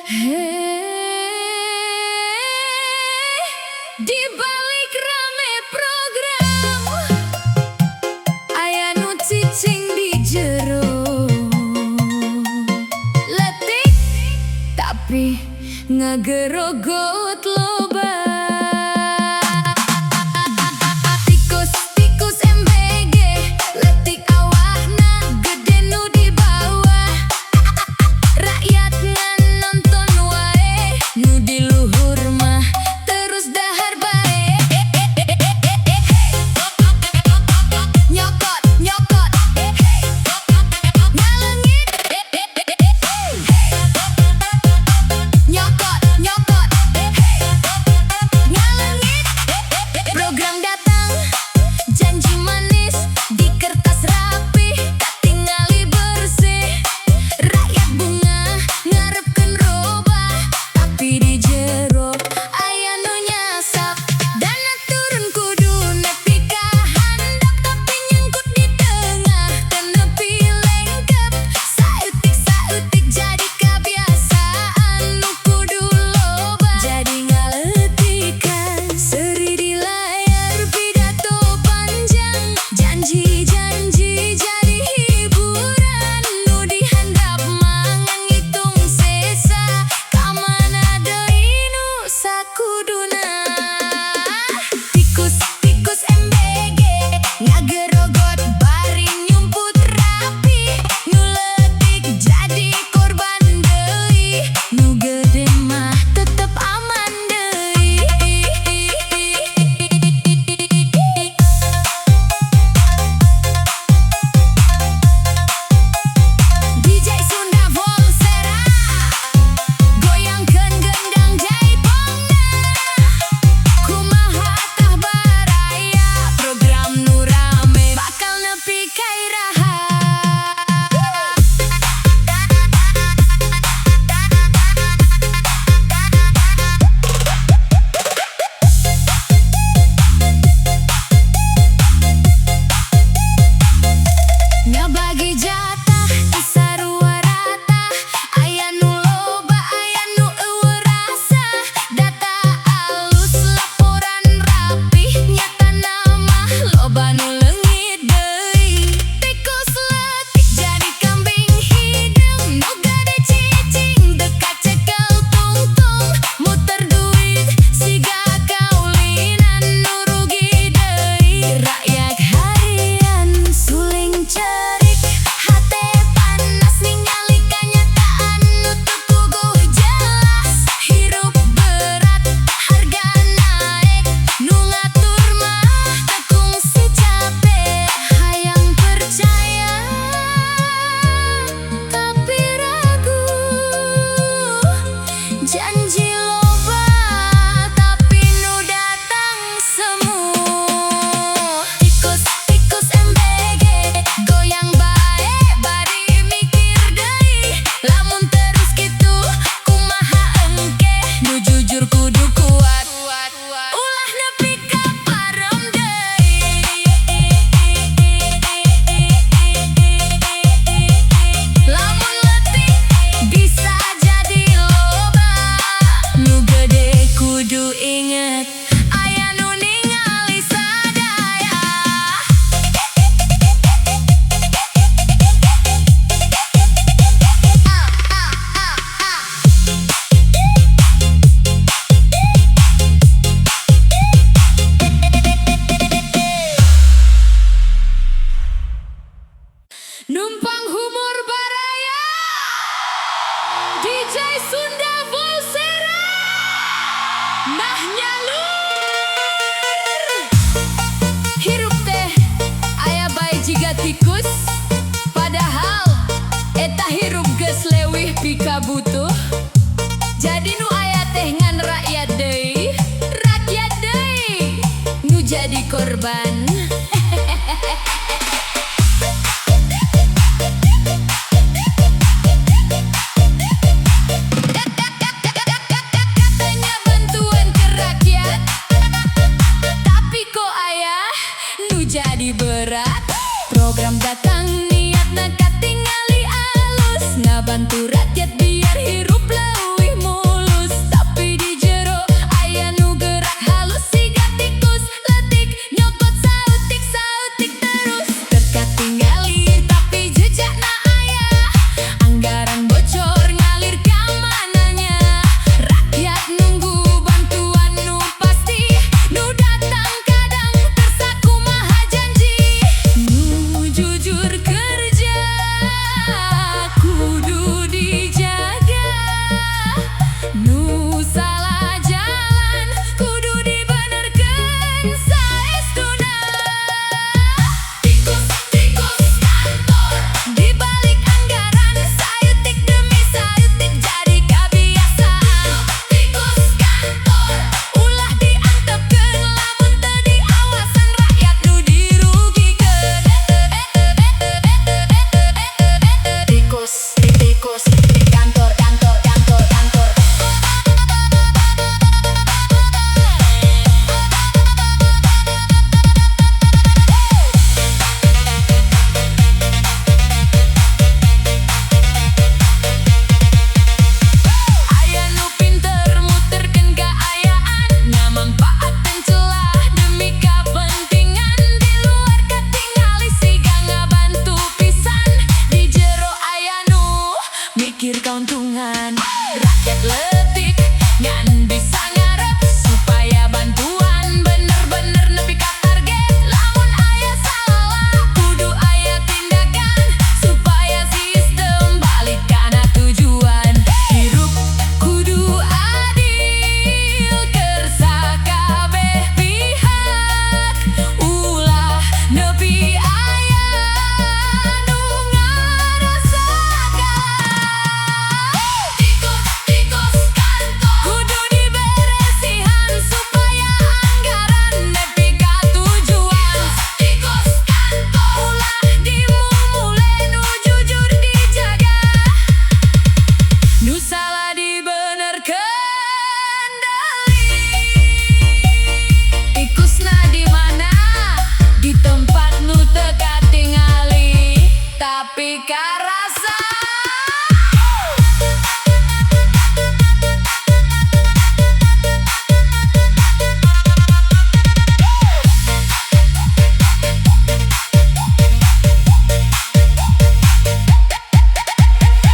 Di balik rame program aya nu cicing di jero letik tapi ngagerogot loba. Tikus MBG letik awakna gede nu di bawah. Rakyat ngan nonton wae nu di luhur mah terus dahar bae. Nyokot nyokot ngalengit. Nyokot nyokot ngalengit. Program datang janji manis di kertas rapi katingali bersih. Rakyat bunga ngarepkeun robah tapi di jero aya nu nyasap. Dana turun kudu nepi ka handap tapi nyangkut di tengah teu nepi lengkep. Sautik jadi kebiasaan nu kudu loba. Jadi ngaletikan seri di layar pidato panjang. Janji-janji jadi hiburan nu dihandap mangan ngitung sesa. Kamana deui nu sakuduna. Tikus MBG ngagerogot bari nyumput rapi. Nu leutik jadi korban deui. Nu gede mah tetep aman deui. DJ Sunda Volsera goyangkeun gendang jaipongna. Kumaha tah baraya program nu rame bakal nepi ka iraha. Ngabagi jatah di sarua rata. Aya nu loba aya nu eueuh rasa. Data alus laporan rapih nyatana mah loba nu leungit deui. Tikus letik jadi kambing hidung. Nu gade cicing dekat cekel tungtung. Muter duit siga kaulinan nu rugi deui. Rakyat harian suling cerik hate panas ningali kanyataan nu teu puguh jelas. Hirup berat harga naek nu ngatur mah tekung si capek. Hayang percaya tapi ragu. Janji loba tapi nu datang semu. Tikus MBG goyang bae bari mikir deui. Lamun terus kitu kumaha engke. Nu jujur kudu kuat ulah nepi ka parem deui. Lamun letik bisa jadi loba. Nu gede kudu inget aya nu ningali sadaya. Numpang humor baraya DJ Sunda Volsera nah nyalur. Hirup teh aya bae jiga tikus. Padahal eta hirup geus leuwih pika butuh. Jadi nu aya teh ngan rakyat deui. Rakyat deui nu jadi korban. Katanya bantuan ke rakyat tapi kok aya nu jadi berat. Program datang niatna katingali alus ngabantu rakyat biar mikir keuntungan. Rakyat letih ngan bisa ngarep supaya bantuan bener-bener nepi ka target. Lamun aya salah kudu aya tindakan supaya sistem balik kana tujuan. Hirup kudu adil kersa kabeh pihak, ulah nepi aya nu ngarasakan. Tikus kantor kudu diberesihan supaya anggaran nepi ka tujuan. Tikus kantor ulah dimulai nu jujur dijaga, nu salah dibenerkeun deui. Tikusna di mana? Di tempat nu teu katingali tapi karasa.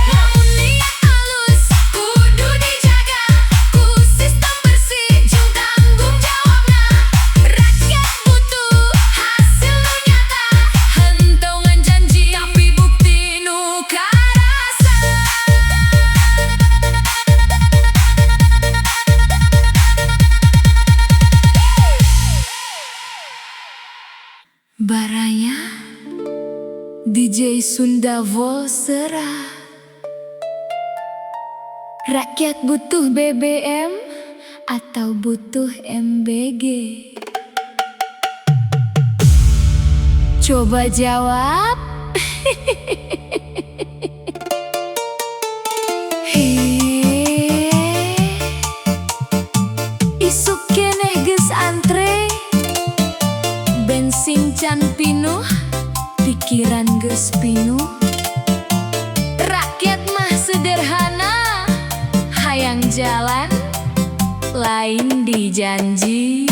Lamun niat halus kudu dijaga ku sistem bersih jeung tanggung jawabna. Rakyat butuh hasil nu nyata, hentongan janji tapi bukti nu karasa. Baraya DJ Sunda Volsera. Rakyat butuh BBM atau butuh MBG? Coba jawab. Isuk keneh geus antre, bensin can pinuh, pikiran geus pinuh. Rakyat mah sederhana, hayang jalan lain dijanji.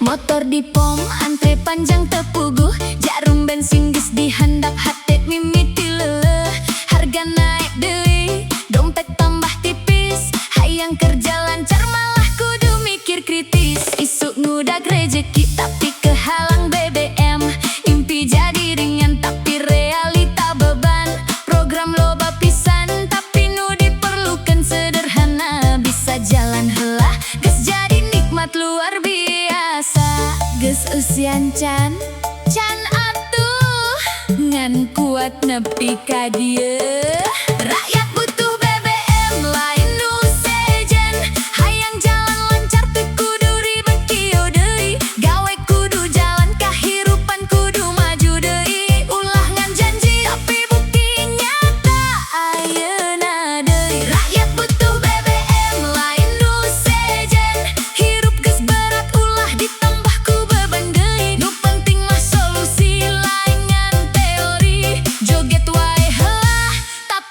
Motor di pom antre panjang tepuguh, jarum bensin geus dihandap hate mimiti leuleuh. Harga naik deui, dompet tambah tipis, hayang kerja lancar malah kudu mikir kritis. Isuk ngudag rejeki tapi kehalang BBM, mimpi jadi ringan tapi realita beban. Program loba pisan tapi nu diperlukan sederhana, bisa jalan heula geus jadi nikmat luar biasa. Geus usian can atuh ngan kuat nepi ka dieu. Rakyat butuh BBM lain nu sejen, hayang jalan lancar teu kudu ribet kieu deui. Gawe kudu jalan, kahirupan kudu maju deui. Ulah ngan janji tapi bukti nyata ayeuna deui. Rakyat butuh BBM lain nu sejen, hirup geus berat ulah ditambah ku beban deui. Nu penting mah solusi lain ngan teori, joget wae heulah tapi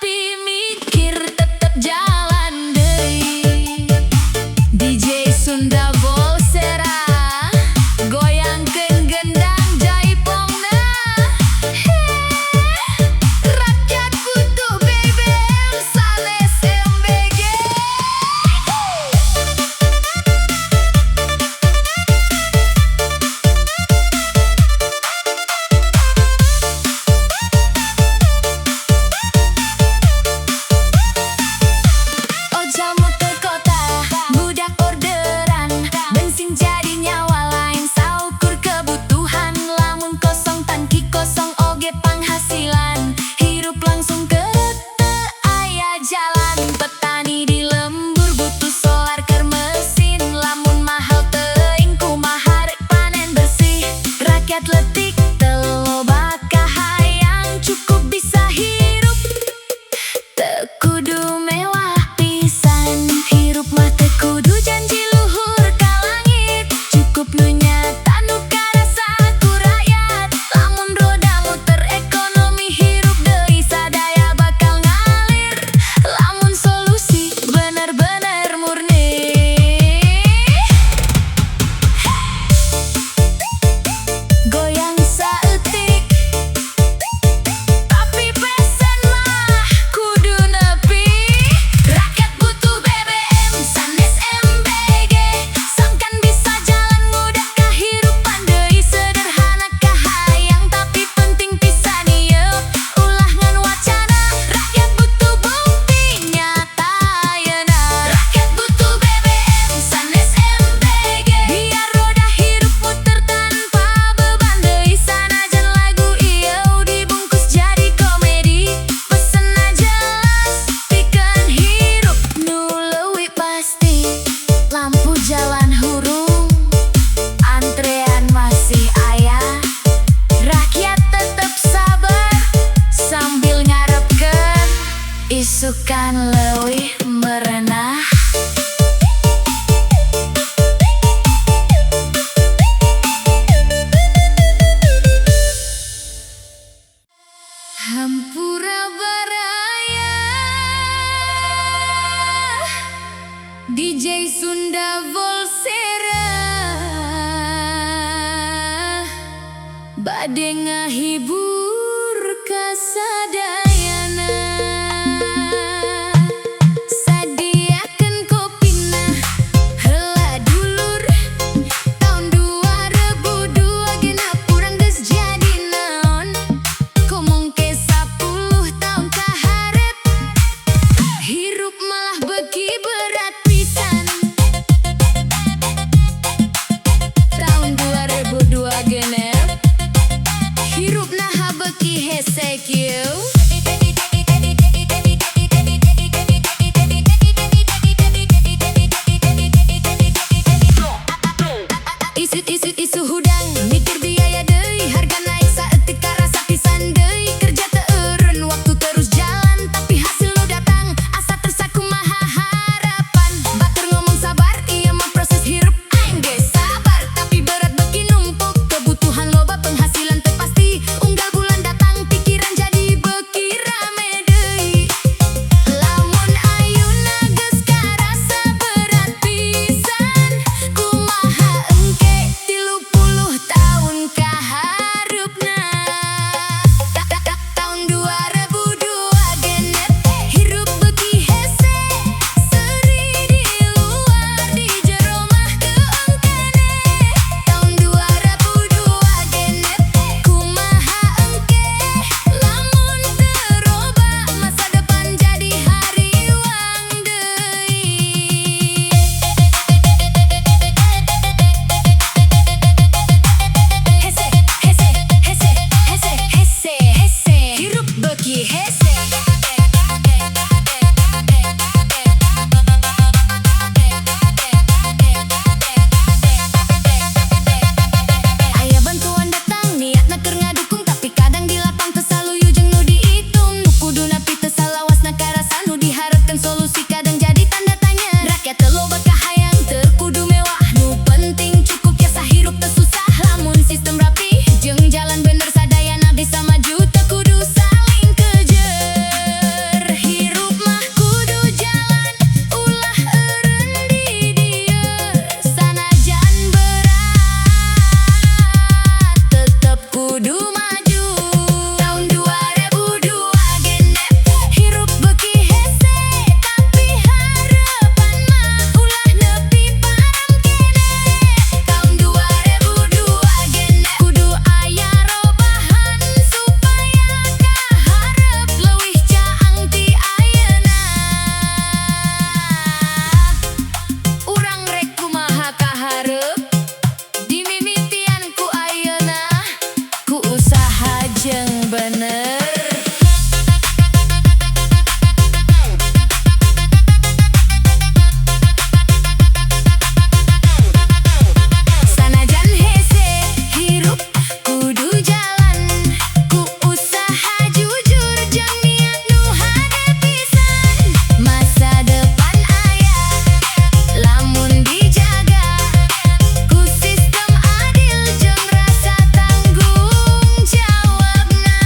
leuwih merenah. Hampura baraya DJ Sunda Volsera bade ngahibur kasadayana. Sadiakeun kopina heula dulur tahun 2002 genep urang geus jadi naon. Komong ke 10 tahun kaharep hirup malah beki berat pisan. Tahun 2002 genep hirup nah beki hese kieu. Isu hudang mikir biaya deui harga naik saeutik karasa pisan deui. Kerja teu eureun waktu terus jalan tapi hasil nu datang asa tersa kumaha harapan. Batur ngomong sabar ieu mah proses hirup aing ge sabar tapi berat beki numpuk kebutuhan loba penghasilan teu pasti unggal bulan datang pikiran jadi beki rame deui. Lamun ayeuna geus karasa berat pisan kumaha engke 30 tahun kaharupna. Tahun 2002 genep hirup beki hese seri di luar di jero mah teu engkene. Tahun 2002 genep kumaha engke lamun teu roba masa depan jadi hariwang deui. Hese hese hese hese hese hese hirup beki hese. Aya bantuan datang niatna keur ngadukung tapi kadang di lapang teu saluyu jeung nu diitung. Nu kudu napi teu salawasna karasa nu diharapkeun solusi kadang jadi tanda tanya. Rakyat teu loba kahayang teu kudu mewah nu penting cukup biasa hirup teu susah. Lamun sistem rapi jeung jalan bener sadayana bisa maju teu kudu saling kejer. Hirup mah kudu jalan ulah eureun di dieu. Sanajan berat tetep kudu maju. Tahun 2002 genep hirup beki hese tapi harapan mah ulah nepi parang kene. Tahun 2002 genep kudu aya robahan supaya kaharep leuwih caang ti ayeuna. Urang rek kumaha kaharep dimimitian ku ayeuna ku usaha jeung bener. Sanajan hese hirup kudu jalan ku usaha jujur jeung niat nu hade pisan. Masa depan aya lamun dijaga ku sistem adil jeung rasa tanggung jawabna.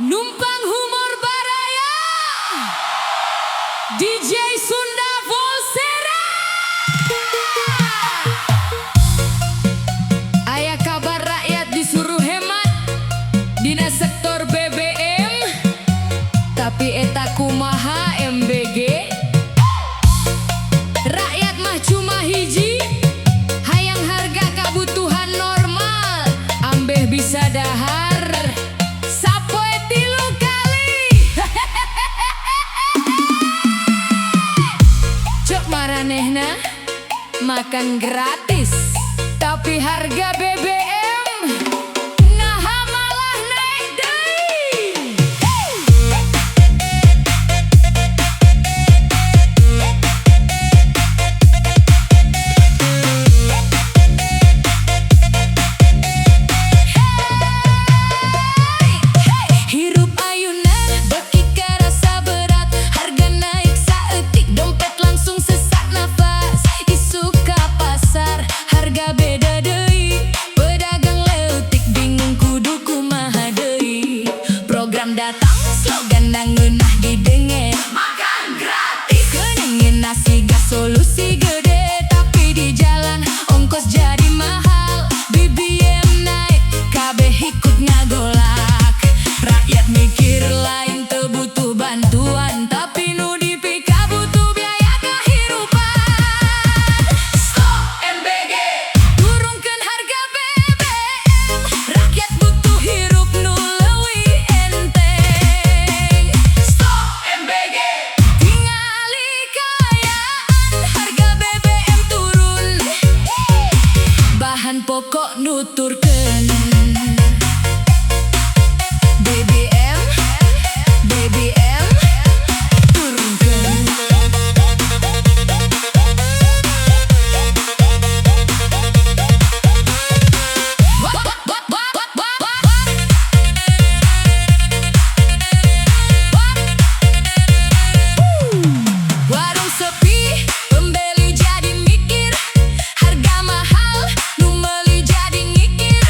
Numpang humor baraya DJ Sunda Volsera. Aya kabar rakyat disuruh hemat dina sektor BBM tapi eta kumaha MBG. Rakyat mah cuma hiji hayang harga kabutuhan normal ambeh bisa dahar sapoe 3 kali. Cok maranehna makan gratis tapi harga BBM nah malah naik deui. Solusi gede tapi di jalan ongkos jadi mahal. BBM naik, kabeh ikut ngagolak. Rakyat mikir lain teu butuh bantuan, tapi nu dipika butuh biaya kahirupan. Stop MBG, turunkeun harga BBM. Rakyat butuh hirup nu leuwih enteng. Stop MBG, tingali kayaan harga BBM turun. Bahan pokok nuturkeun. BBM, BBM, turunkeun. Warung sepi, pembeli jadi mikir. Harga mahal, nu meuli jadi ngikir.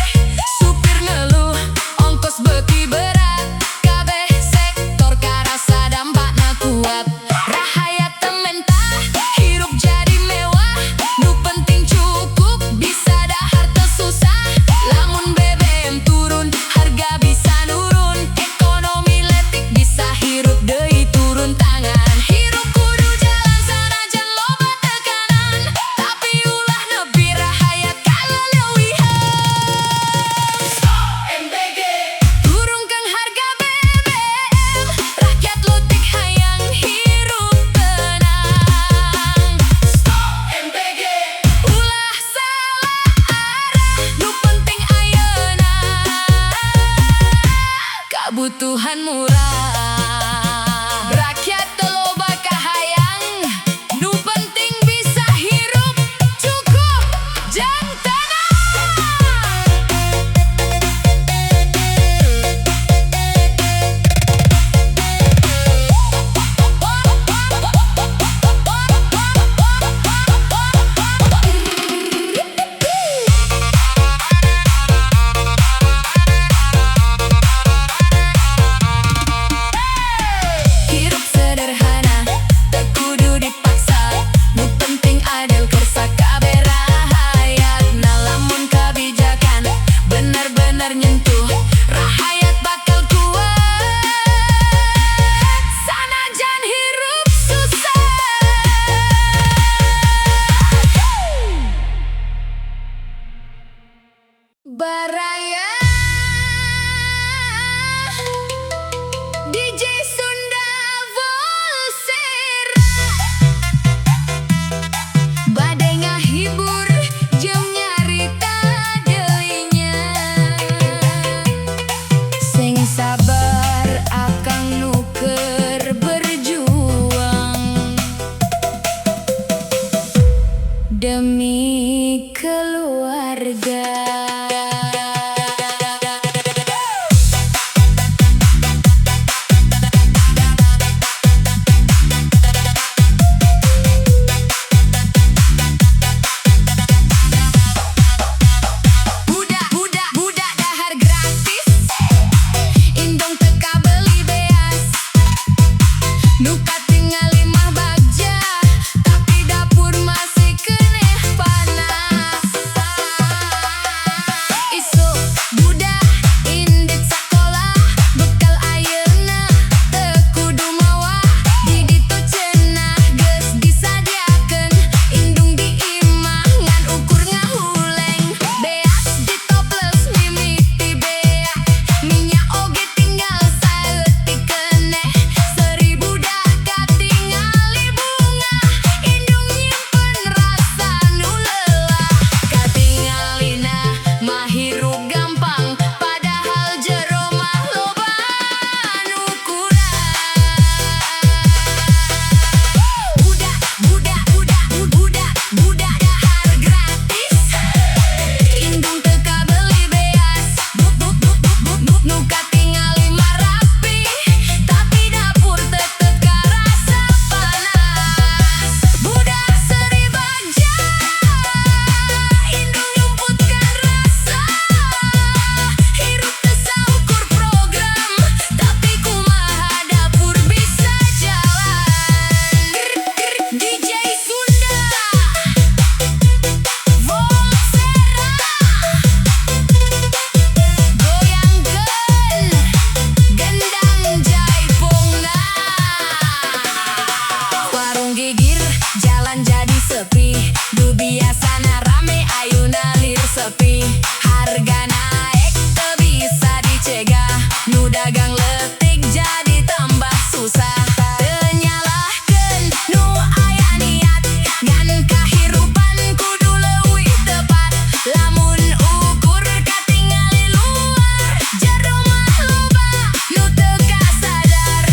sepi, harga naik teu bisa dicegah, nu dagang leutik jadi tambah susah. Teu nyalahkeun nu aya niat, ngan kahirupan kudu leuwih tepat. Lamun ukur katingali luar, jero mah loba nu teu kasadar.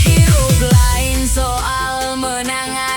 Hirup lain soal menangan